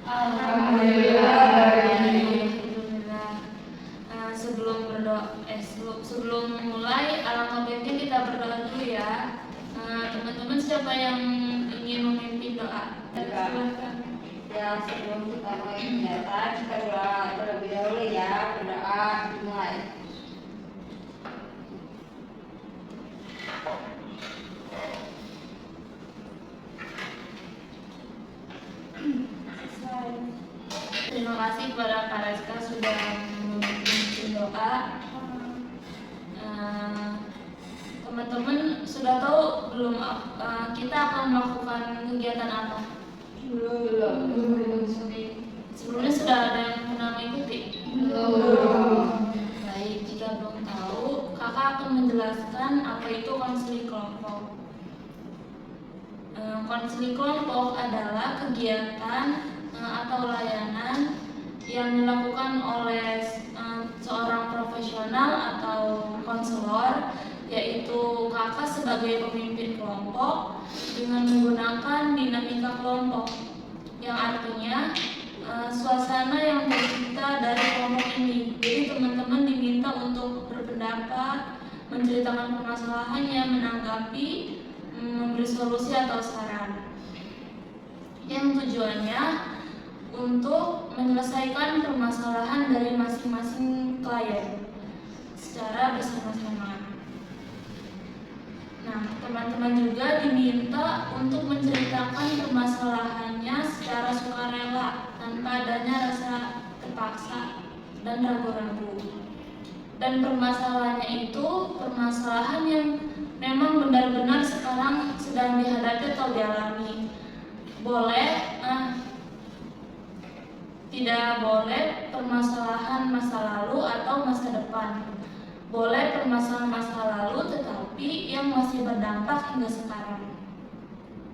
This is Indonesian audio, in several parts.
Alhamdulillah. Sebelum mulai, alangkah baiknya kita berdoa dulu ya. Teman-teman, siapa yang ingin memimpin doa? Silakan. Ya, sebelum kita mulai kegiatan, kita berdoa terlebih dahulu ya. Berdoa dimulai. Terima kasih kepada Kak Reska sudah memimpin doa. Teman-teman sudah tahu belum kita akan melakukan kegiatan apa? Belum. Sebelumnya sudah ada yang pernah mengikuti? Belum. Baik, jika belum tahu, kakak akan menjelaskan apa itu konseling kelompok. Konseling kelompok adalah kegiatan atau layanan yang dilakukan oleh seorang profesional atau konselor, yaitu kakak sebagai pemimpin kelompok dengan menggunakan dinamika kelompok, yang artinya suasana yang tercipta dari kelompok ini. Jadi teman-teman diminta untuk berpendapat, menceritakan permasalahannya, menanggapi, memberi solusi atau saran, yang tujuannya untuk menyelesaikan permasalahan dari masing-masing klien secara bersama-sama. Nah, teman-teman juga diminta untuk menceritakan permasalahannya secara sukarela, tanpa adanya rasa terpaksa dan ragu-ragu. Dan permasalahannya itu permasalahan yang memang benar-benar sekarang sedang dihadapi atau dialami. Tidak boleh permasalahan masa lalu atau masa depan. Boleh permasalahan masa lalu tetapi yang masih berdampak hingga sekarang.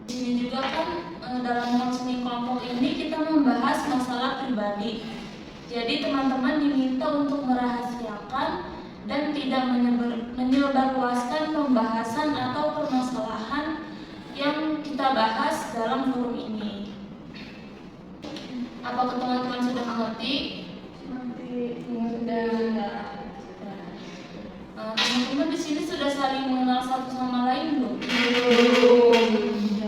Di sini juga kan dalam konseling kelompok ini kita membahas masalah pribadi. Jadi teman-teman diminta untuk merahasiakan dan tidak menyebarluaskan pembahasan atau permasalahan yang kita bahas dalam forum ini. Apakah teman-teman sudah mengerti? Sudah. Teman-teman di sini sudah saling mengenal satu sama lain belum?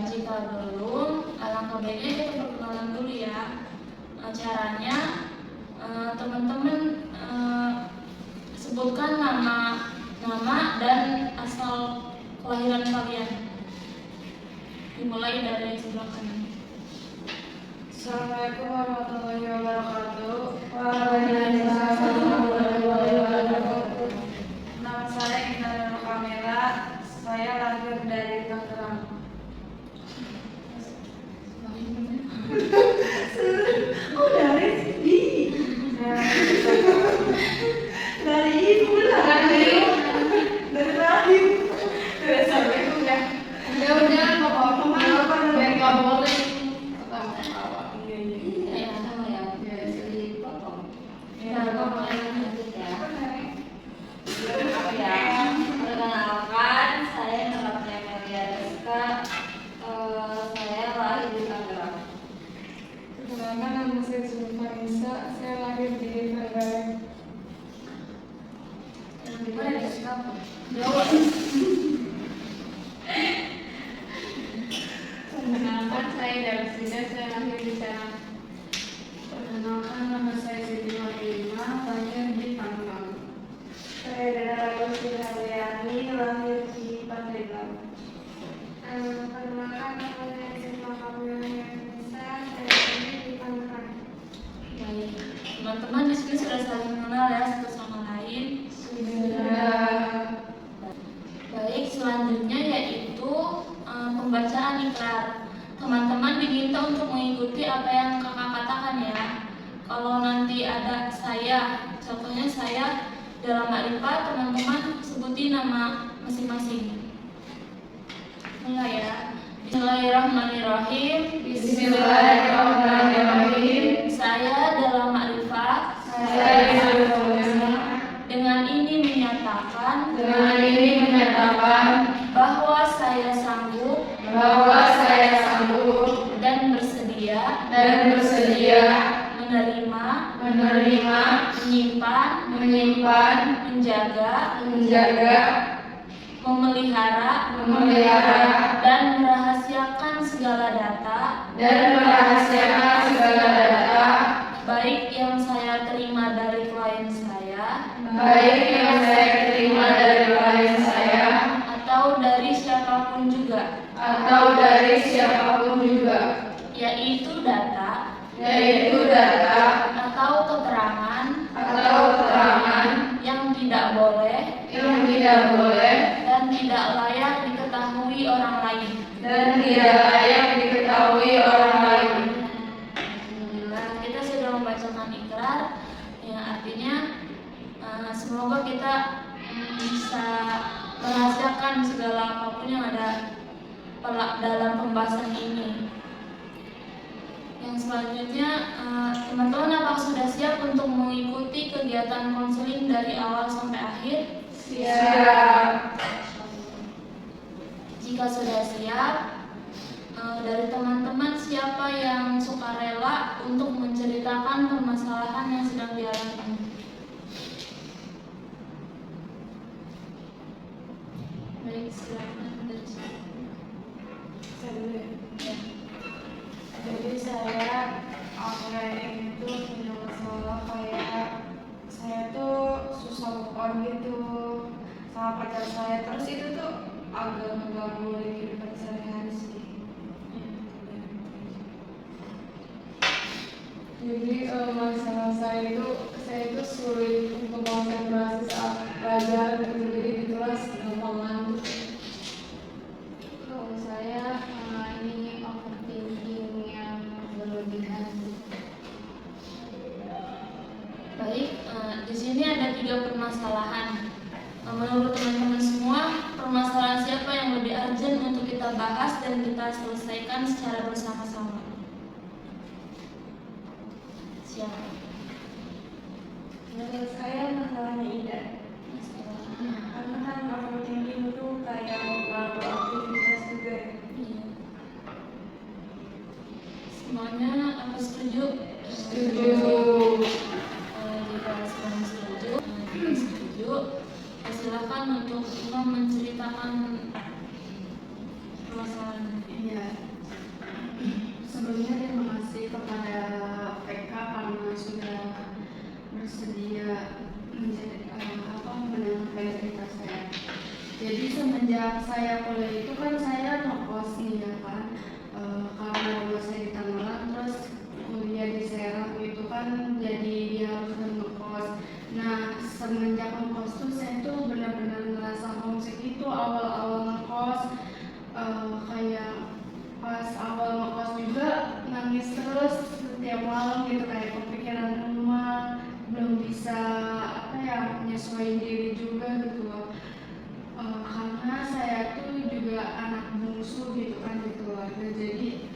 Jika belum, alangkah baiknya kita perkenalan dulu ya. Caranya, teman-teman sebutkan nama dan asal kelahiran kalian. Dimulai dari sebelah kanan. Assalamualaikum warahmatullahi wabarakatuh. Waalaikumsalam warahmatullahi wabarakatuh. Nama saya Indah Nur Kamila. Saya lahir dari Tangerang. Oh, dari sini. Dari ibu lah. Dari rahim. Sampai itu udah. Udah, apa-apa biar nggak boleh. Ya, Sama ya, biar dipotong. ya, Lanjut ya. Perkenalkan, saya namanya Melia Rizka. Saya lahir di Tangerang. Perkenalkan, nama saya Zulfa Nisa. Saya lahir di Tangerang. Perkenalkan, saya Darsina. Saya lahir di Serang. Perkenalkan, nama saya Siti Marlina. Lahir di Tangerang. Saya Dara Rosi Haryani, lahir di Pandeglang. Perkenalkan, nama saya Siti Marlina. Saya lahir di Tangerang. baik. Teman-teman di sini sudah saling mengenal ya satu sama lain. Baik, selanjutnya yaitu pembacaan ikrar. Teman-teman diminta untuk mengikuti apa yang kakak katakan ya. Kalau nanti ada saya, contohnya saya dalam makrifat, teman-teman sebutin nama masing-masing. Mulai ya. Bismillahirrahmanirrahim. Bismillahirrahmanirrahim. Saya dalam makrifat. Dengan ini menyatakan bahwa saya sanggup Bahwa saya sanggup dan bersedia dan bersedia menerima, menyimpan, menyimpan, menjaga, menjaga, memelihara, memelihara, dan merahasiakan segala data, dan merahasiakan segala data, baik yang saya terima dari klien saya, baik yang saya terima dari klien saya, atau dari siapapun juga, atau dari siapapun juga, yaitu data atau keterangan yang tidak boleh dan tidak layak diketahui orang lain. tidak layak diketahui orang lain. Alhamdulillah, kita sudah membacakan ikrar, yang artinya semoga kita bisa merahasiakan segala apapun yang ada dalam pembahasan ini. Yang selanjutnya, teman-teman apakah sudah siap untuk mengikuti kegiatan konseling dari awal sampai akhir? Siap. Jika sudah siap, dari teman-teman siapa yang sukarela untuk menceritakan permasalahan yang sedang dialami? Baik, silakan dari sini. Jadi saya akhirnya itu punya masalah kayak saya tuh susah move on gitu sama pacar saya, terus itu tuh agak mengganggu di kehidupan sehari-hari sih. Jadi masalah saya itu sulit untuk konsentrasi saat belajar gitu, jadi di kelas gampang ngantuk. Kalau saya ini overthinking yang berlebihan. Baik, di sini ada 3 permasalahan. Menurut teman-teman semua, permasalahan siapa yang lebih urgent untuk kita bahas dan kita selesaikan secara bersama-sama? Siapa? Menurut saya masalahnya Ida, karena kan overthinking itu kayak mengganggu aktivitas juga ya. Iya. Semuanya apa setuju? Setuju. Jika semua setuju, silakan untuk Imam menceritakan permasalahan. Iya. Sebelumnya terima kasih kepada PK karena sudah bersedia mendengarkan cerita saya. Jadi semenjak saya kuliah itu kan saya ngekos nih ya kan, karena rumah saya di Tangerang, terus kuliah di Serang itu kan jadi dia harus ngekos. Nah semenjak ngekos tuh saya tuh benar-benar ngerasa homesick itu awal-awal ngekos, kayak pas awal ngekos juga nangis terus setiap malam gitu, kayak kepikiran rumah, belum bisa nyesuaiin diri juga gitu loh. Karena saya tuh juga anak bungsu gitu kan di keluarga, jadi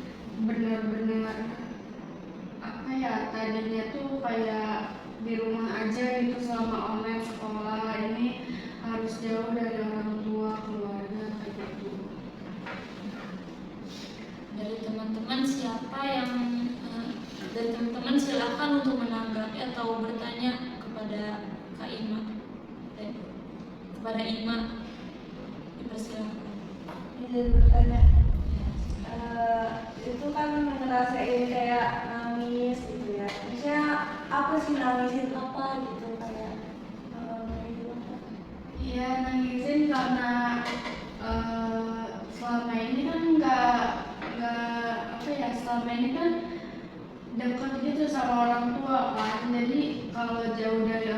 benar-benar tadinya tuh kayak di rumah aja gitu selama online sekolah, ini harus jauh dari orang tua, keluarga kayak gitu. Dari teman-teman siapa yang dari teman-teman silakan untuk menanggapi atau bertanya kepada Kak Ima, kepada Ima, dipersilakan. Izin bertanya, itu kan ngerasain kayak nangis gitu ya. Maksudnya apa sih, nangisin apa gitu, kayak nangisin apa? Iya, nangisin karena selama ini kan selama ini kan dekat gitu sama orang tua kan, jadi kalau jauh dari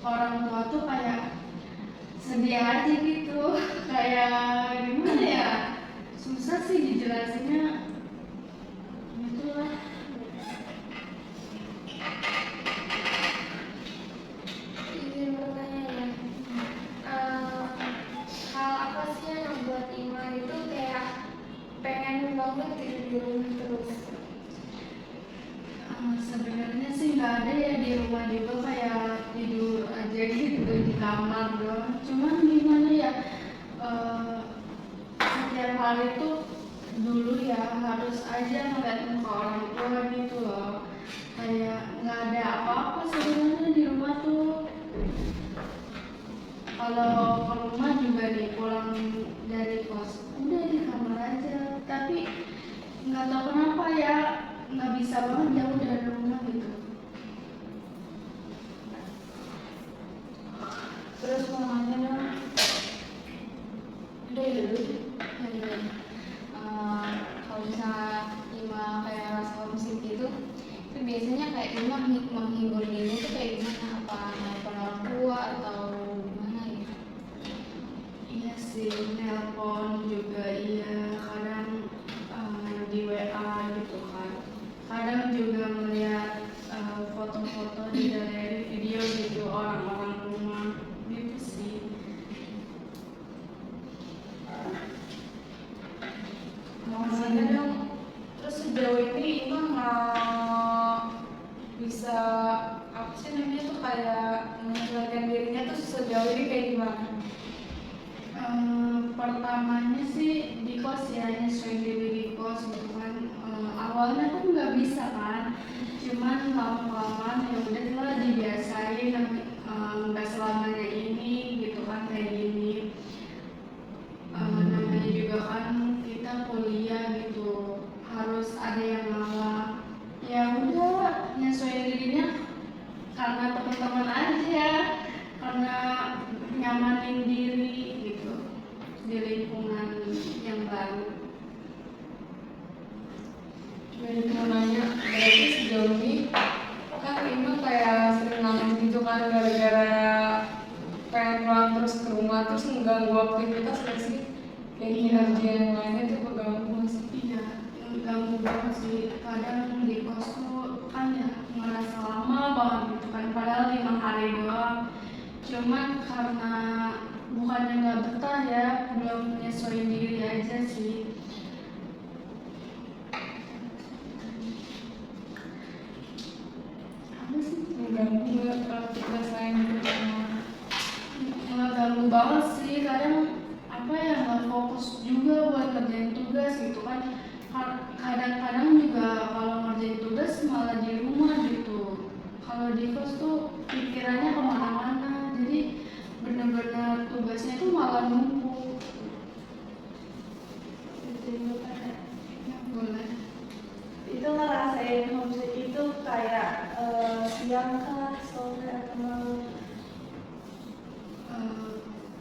orang tua tuh kayak sedih aja gitu. Kayak gimana ya, susah sih dijelasinnya gitulah. Izin bertanya ya, hal apa sih yang membuat Ima itu kayak pengen banget tidur di rumah terus? Sebenarnya sih nggak ada ya di rumah juga, kayak tidur aja gitu di kamar doang. Cuman gimana ya, setiap hari tuh dulu ya harus aja ngeliat muka orang tua gitu loh, kayak nggak ada apa-apa tapi nggak tahu kenapa ya nggak bisa banget jauh dari rumah gitu. Terus mau nanya dong. Udah dulu. Kalau misalnya Ima kayak rasa homesick gitu, itu biasanya kayak Ima menghibur diri itu kayak gimana? Apa nelfon orang tua atau gimana gitu? Iya sih, nelpon juga iya, kadang di WA gitu kan. Kadang juga melihat foto-foto di galeri video gitu orang-orang rumah gitu sih. Mau nanya dong. Terus sejauh ini Ima nggak bisa apa sih namanya tuh kayak menyesuaikan dirinya tuh sejauh ini kayak gimana? Pertamanya sih di kos ya, nyesuaiin diri di kos gitu kan. Awalnya kan nggak bisa kan, cuman lama-kelamaan ya udah lah dibiasain, nggak selamanya ini gitu kan kayak gini. Namanya juga kan kita kuliah gitu, harus ada yang ngalah. Ya udah nyesuaiin dirinya karena teman-teman aja, karena nyamanin diri gitu di lingkungan yang baru. Jadi mau nanya, berarti sejauh ini kan Ima kayak sering nangis gitu kan gara-gara pengen pulang terus ke rumah terus mengganggu aktivitas nggak sih? Kayak kinerja yang lainnya tuh keganggu nggak sih? Iya, ganggu banget sih. Kadang di kos tuh kan ya ngerasa lama banget gitu kan, padahal 5 hari doang. Cuman karena bukannya nggak betah ya, belum menyesuaikan diri aja sih. Apa sih? Mengganggu nggak aktivitas lain gitu? Ngeganggu banget sih, kadang apa ya nggak fokus juga buat ngerjain tugas gitu kan. Kadang-kadang juga kalau ngerjain tugas malah di rumah gitu. Kalau di kos tuh pikirannya kemana-mana, jadi benar-benar tugasnya tuh malah numpuk. Ya, boleh. Itu ngerasain homesick itu kayak siang kah, sore atau malam?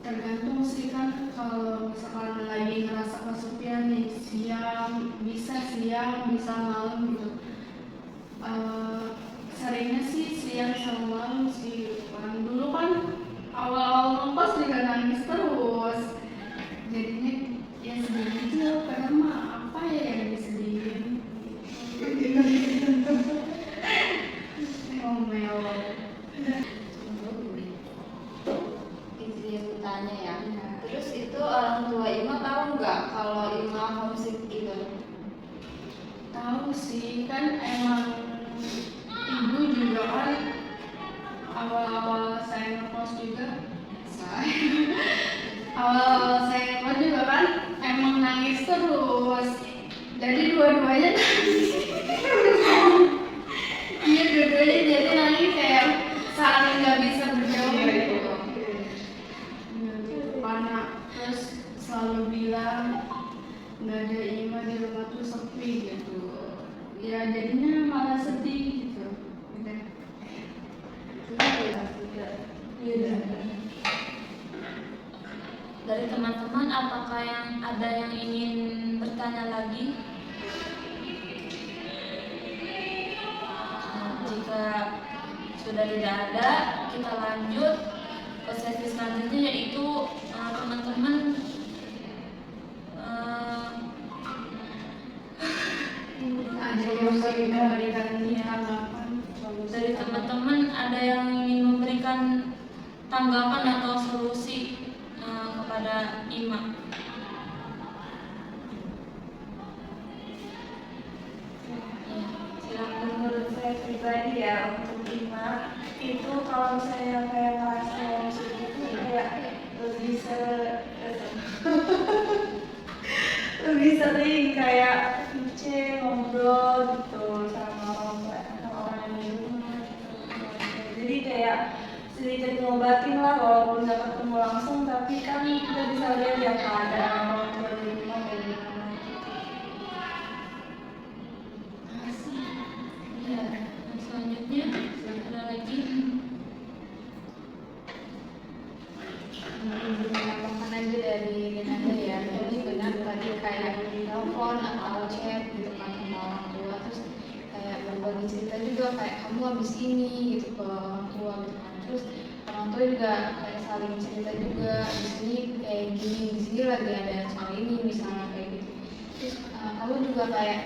Tergantung sih kan, kalau misalkan lagi ngerasa kesepian nih siang, bisa malam gitu. Seringnya sih siang sama malam sih gitu kan. Dulu kan awal-awal ngekos juga nangis terus, jadinya ya sedih aja, padahal mah apa ya yang disedihin. Ngomel. Izin tanya ya. Terus itu orang tua Ima tahu nggak kalau Ima homesick gitu? Tahu sih, kan emang ibu juga kan awal-awal saya ngekos juga awal-awal saya ngekos juga kan emang nangis terus, jadi dua-duanya nangis. Iya, dua-duanya jadi nangis kayak saling nggak bisa berjauh gitu. Karena terus selalu bilang nggak ada Ima di rumah tuh sepi gitu. Ya jadinya malah sedih gitu. Udah. Dari teman-teman, apakah ada yang ingin bertanya lagi? Jika sudah tidak ada, kita lanjut ke sesi selanjutnya, yaitu teman-teman Ada yang ingin memberikan tanggapan. dari teman-teman ada yang ingin memberikan tanggapan atau solusi kepada Ima. Ya, silakan. Menurut saya pribadi ya, untuk Ima itu kalau saya kayak ngerasa homesick itu kayak lebih sering kayak ngobrol gitu sama orang yang di rumah gitu. Jadi kayak sedikit ngobatin lah, walaupun nggak ketemu langsung tapi kan kita bisa lihat ya keadaan orang tua di rumah kayak gimana gitu. selanjutnya ada lagi. Menambahkan aja dari Renanda ya, jadi benar tadi kayak telepon atau chat gitu kan sama orang tua, terus kayak berbagi cerita juga kayak kamu habis ini gitu ke orang tua gitu kan, terus orang tua juga kayak saling cerita juga di sini kayak gini, di sini lagi ada soal ini misalnya kayak gitu, terus kamu juga kayak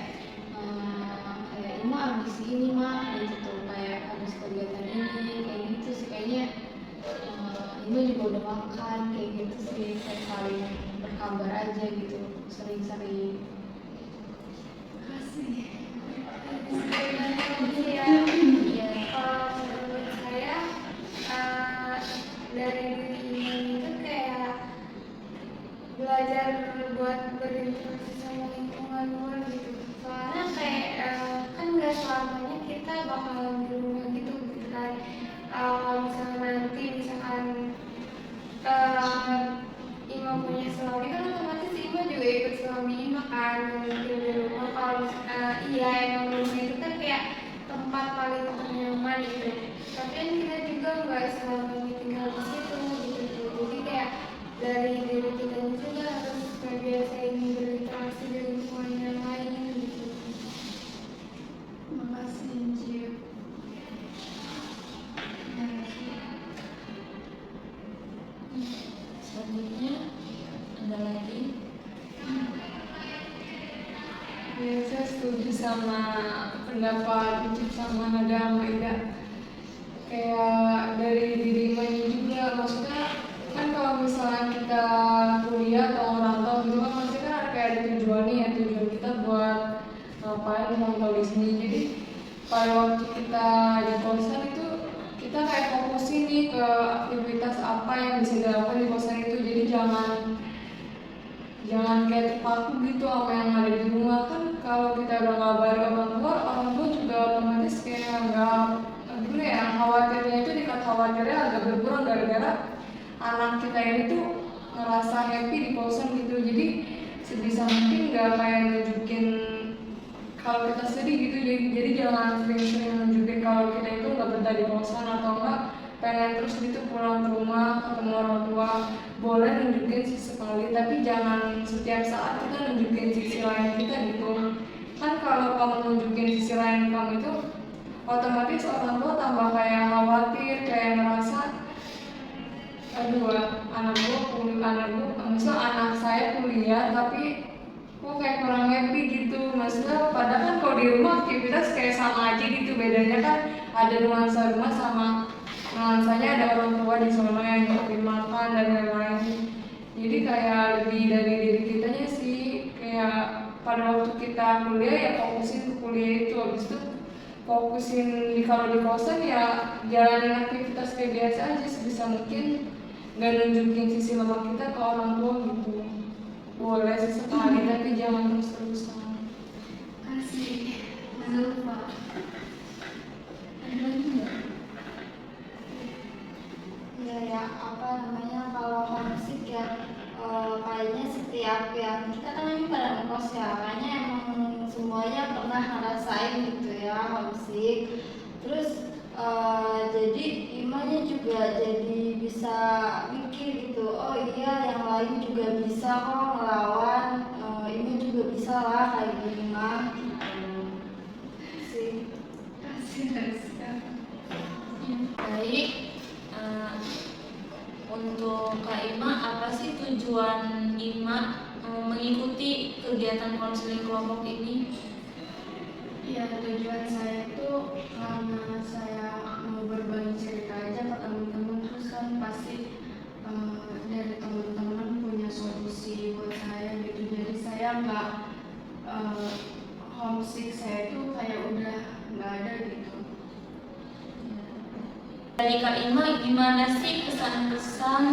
kayak Ima habis ini mah gitu, kayak habis kegiatan ini kayak gitu sih kayaknya. Ibu juga udah makan kayak gitu sih, kayak saling berkabar aja gitu, sering-sering. Ya, kalau menurut saya dari diri ini itu kayak belajar buat berinteraksi sama lingkungan luar gitu. Soalnya kayak kan nggak selamanya kita bakal di rumah gitu kan. Misalnya nanti Ima punya suami kan otomatis Ima juga ikut suami Ima kan mungkin di rumah. Kalau iya emang rumah itu kan kayak tempat paling ternyaman gitu, tapi kan kita juga nggak selamanya tinggal di situ gitu. Jadi kayak dari diri kita juga harus biasain berinteraksi di lingkungan yang lain gitu. Makasih Cip. Selanjutnya ada lagi. Ya, saya setuju sama pendapat Cip sama Nada sama Ida. Kayak dari diri Mani juga, maksudnya kan kalau misalnya kita kuliah atau merantau gitu kan pasti kan kayak ada tujuannya ya, tujuan kita buat ngapain merantau di sini. Jadi pada waktu kita di kosan itu kita kayak fokusin nih ke aktivitas apa yang bisa dilakukan di kosan itu. Jadi jangan kayak terpaku gitu sama yang ada di rumah. Kan kalau kita udah ngabarin orang tua juga otomatis kayak nggak gimana ya, khawatirnya itu tingkat khawatirnya agak berkurang gara-gara anak kita ini tuh ngerasa happy di kosan gitu. Jadi sebisa mungkin nggak kayak nunjukin kalau kita sedih gitu. Jadi jangan sering-sering nunjukin kalau kita itu nggak betah di kosan atau enggak pengen terus gitu pulang ke rumah ketemu orang tua. Boleh nunjukin sesekali, tapi jangan setiap saat kita nunjukin sisi lain kita gitu. Kan kalau kamu nunjukin sisi lain kamu itu otomatis orang tua tambah kayak khawatir, kayak ngerasa aduh maksudnya anak saya kuliah tapi kok kayak kurang happy gitu. Maksudnya padahal kan kalau di rumah aktivitas kayak sama aja gitu, bedanya kan ada nuansa rumah sama nuansanya ada orang tua di sana yang nyiapin makan dan lain-lain. Jadi kayak lebih dari diri kitanya sih, kayak pada waktu kita kuliah ya fokusin ke kuliah itu, habis itu fokusin kalau di kosan ya jalanin aktivitas kayak biasa aja sebisa mungkin, nggak nunjukin sisi lemah kita ke orang tua gitu. Boleh sesekali tapi jangan terus-terusan. Kasih. Jangan lupa. Ada lagi nggak? Ya apa namanya, kalau homesick ya kayaknya setiap yang kita kan memang pada ngekos ya, kayaknya emang semuanya pernah ngerasain gitu ya homesick. Terus jadi imanya juga jadi bisa mikir gitu, oh iya yang lain juga bisa kok ngelawan, Ima juga bisa lah kayak gini mah gitu sih. Baik, untuk Kak Ima, apa sih tujuan Ima mengikuti kegiatan konseling kelompok ini? Ya, tujuan saya itu karena saya mau berbagi cerita aja ke teman-teman, terus kan pasti dari teman-teman punya solusi buat saya gitu. Jadi saya nggak homesick, saya itu kayak udah nggak ada gitu. Dari Kak Ima, gimana sih kesan-kesan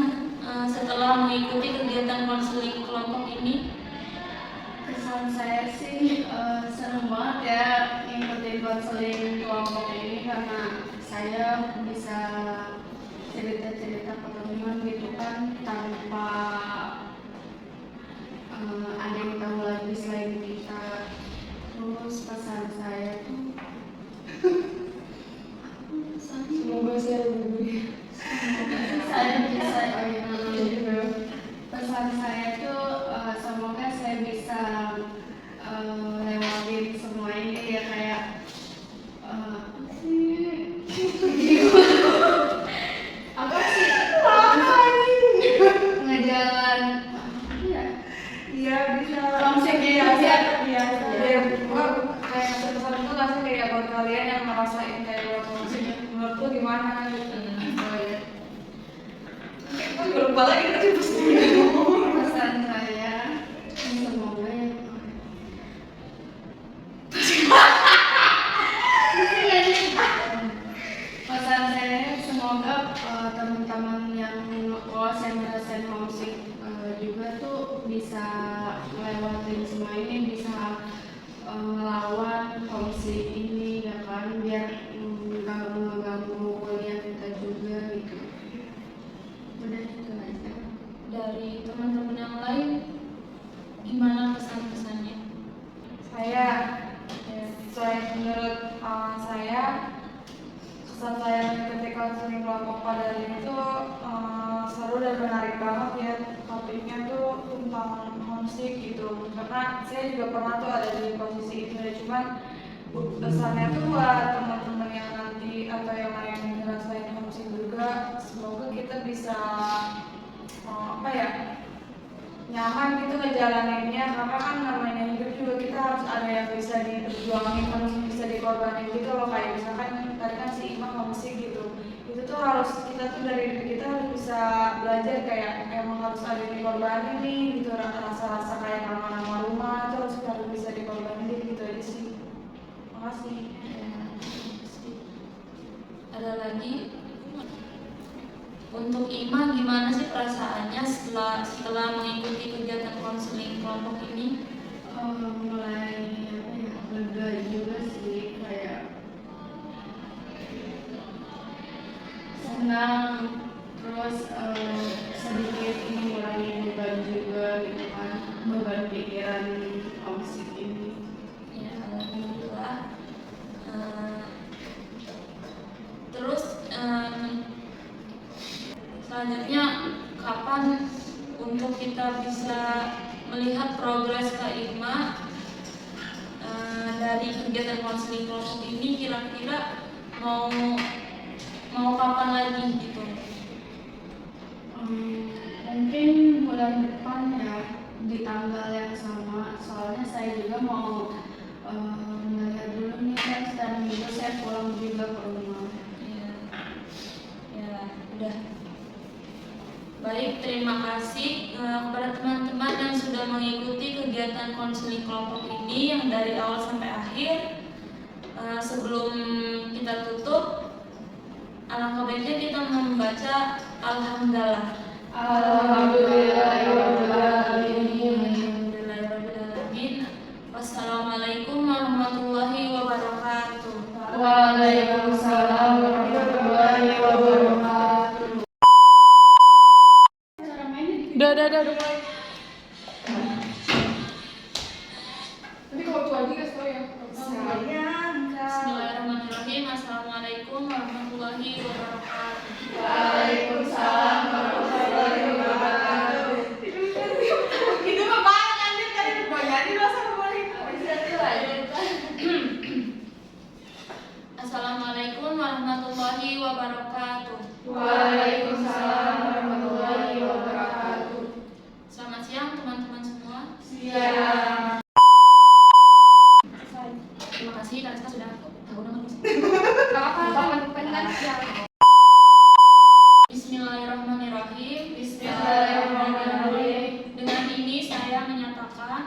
setelah mengikuti kegiatan konseling kelompok ini? Kesan saya sih seneng banget ya ngikutin konseling kelompok ini, karena saya bisa cerita-cerita ke teman gitu kan tanpa ada yang tahu lagi selain kita. Terus pesan saya tuh Semoga saya lebih Saya bisa pesan saya tuh semoga saya bisa lewatin semua ini ya kayak apa sih apa sih ngejalan ya iya bisa langsung iya biar kayak pesan itu nggak sih kayak buat kalian yang ngerasain kayak buat musik menurutku gimana gitu. Oh ya. Kan gue lupa lagi tadi pasti. pesan saya semoga ya pesan saya semoga teman-teman yang lolos yang ngerasain homesick juga tuh bisa ngelewatin semua ini, bisa ngelawan homesick ini ya kan, biar nggak mengganggu kuliah kita juga gitu. Udah itu aja. Dari teman-teman yang lain, gimana pesan-pesannya? Saya menurut saya kesan saya mengikuti konseling kelompok pada hari ini tuh seru dan menarik banget ya. Topiknya tuh tentang homesick gitu, karena saya juga pernah tuh ada di posisi itu ya. Cuman pesannya tuh buat teman-teman yang nanti atau yang lain yang ngerasain homesick juga, semoga kita bisa apa ya, nyaman gitu ngejalaninnya, karena kan namanya hidup juga kita harus ada yang bisa diperjuangin, harus bisa dikorbanin gitu loh. Kayak misalkan tadi kan si Imam homesick gitu, itu tuh harus kita tuh dari diri kita harus bisa belajar kayak emang harus ada yang dikorbanin nih gitu, rasa-rasa kayak nama-nama rumah itu harus bisa dikorbanin gitu aja sih. Makasih. Ada lagi? Untuk Ima, gimana sih perasaannya setelah mengikuti kegiatan konseling kelompok ini? Mulai apa ya, lega juga sih, kayak senang, terus sedikit mengurangi beban juga gitu kan, beban pikiran homesick ini. Ya, alhamdulillah. Terus selanjutnya kapan untuk kita bisa melihat progres Kak Irma dari kegiatan konseling kelompok ini, kira-kira mau kapan lagi gitu? Mungkin bulan depan ya, di tanggal yang sama, soalnya saya juga mau melihat dulu nih kan, sekarang juga saya pulang juga ke rumah. Ya, udah. Baik, terima kasih kepada teman-teman yang sudah mengikuti kegiatan konseling kelompok ini yang dari awal sampai akhir. Sebelum kita tutup, alangkah baiknya kita membaca Alhamdulillah. Alhamdulillahirrahmanirrahim. Wassalamualaikum warahmatullahi wabarakatuh. Waalaikumsalam warahmatullahi wabarakatuh. Udah mulai. Nanti kalau tuh lagi kasih tau ya. Bismillahirrahmanirrahim. Assalamualaikum warahmatullahi wabarakatuh. Waalaikumsalam warahmatullahi wabarakatuh. Itu mah banyak anjir tadi berbayar di masa boleh. Assalamualaikum warahmatullahi wabarakatuh. Waalaikumsalam warahmatullahi wabarakatuh. Selamat siang teman-teman semua. Siang. Terima kasih karena kita sudah tahu nama Bismillahirrahmanirrahim. Bismillahirrahmanirrahim. Dengan ini saya menyatakan